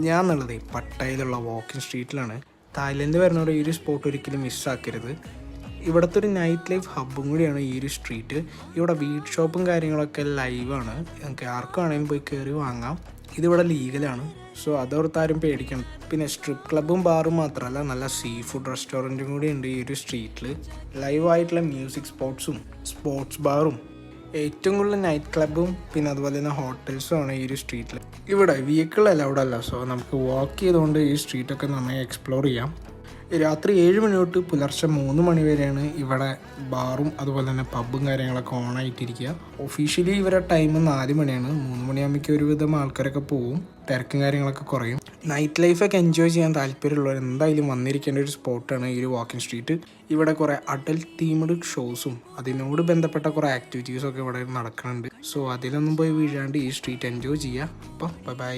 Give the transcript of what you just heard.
ഞാൻ എന്നുള്ളത് പട്ടായയിലുള്ള walking സ്ട്രീറ്റിലാണ്. Thailand വരുന്നവരെ ഈ ഒരു സ്പോട്ട് ഒരിക്കലും മിസ്സാക്കരുത്. ഇവിടുത്തെ ഒരു നൈറ്റ് ലൈഫ് ഹബ്ബും കൂടിയാണ് ഈ ഒരു സ്ട്രീറ്റ്. ഇവിടെ വീട് ഷോപ്പും കാര്യങ്ങളൊക്കെ ലൈവാണ്. ഞങ്ങൾക്ക് ആർക്കും ആണെങ്കിലും പോയി കയറി വാങ്ങാം. ഇതിവിടെ ലീഗലാണ്, സോ അതോർത്ത് ആരും പേടിക്കണം. പിന്നെ സ്ട്രിപ്പ് ക്ലബ്ബും ബാറും മാത്രമല്ല, നല്ല സീ ഫുഡ് റെസ്റ്റോറൻറ്റും കൂടി ഉണ്ട് ഈ ഒരു സ്ട്രീറ്റിൽ. ലൈവായിട്ടുള്ള മ്യൂസിക് സ്പോർട്സ് ബാറും ഏറ്റവും കൂടുതൽ നൈറ്റ് ക്ലബ്ബും പിന്നെ അതുപോലെ തന്നെ ഹോട്ടൽസും ആണ് ഈ ഒരു സ്ട്രീറ്റിൽ. ഇവിടെ വെഹിക്കിൾ അലൗഡ് അല്ല, സോ നമുക്ക് വാക്ക് ചെയ്തുകൊണ്ട് ഈ സ്ട്രീറ്റൊക്കെ നന്നായി എക്സ്പ്ലോർ ചെയ്യാം. രാത്രി 7 മണി തൊട്ട് പുലർച്ചെ 3 മണി വരെയാണ് ഇവിടെ ബാറും അതുപോലെ തന്നെ പബ്ബും കാര്യങ്ങളൊക്കെ ഓണായിട്ടിരിക്കുക. ഒഫീഷ്യലി ഇവരുടെ ടൈം 4 മണിയാണ്. 3 മണിയാകുമ്പോഴേക്കും ഒരുവിധം ആൾക്കാരൊക്കെ പോവും, തിരക്കും കാര്യങ്ങളൊക്കെ കുറയും. നൈറ്റ് ലൈഫൊക്കെ എൻജോയ് ചെയ്യാൻ താല്പര്യമുള്ളവർ എന്തായാലും വന്നിരിക്കേണ്ട ഒരു സ്പോട്ടാണ് ഈ ഒരു വാക്കിംഗ് സ്ട്രീറ്റ്. ഇവിടെ കുറേ അഡൽട്ട് തീംഡ് ഷോസും അതിനോട് ബന്ധപ്പെട്ട കുറേ ആക്ടിവിറ്റീസൊക്കെ ഇവിടെ നടക്കുന്നുണ്ട്. സോ അതിലൊന്നും പോയി വീഴാണ്ട് ഈ സ്ട്രീറ്റ് എൻജോയ് ചെയ്യുക. അപ്പോൾ ബൈ.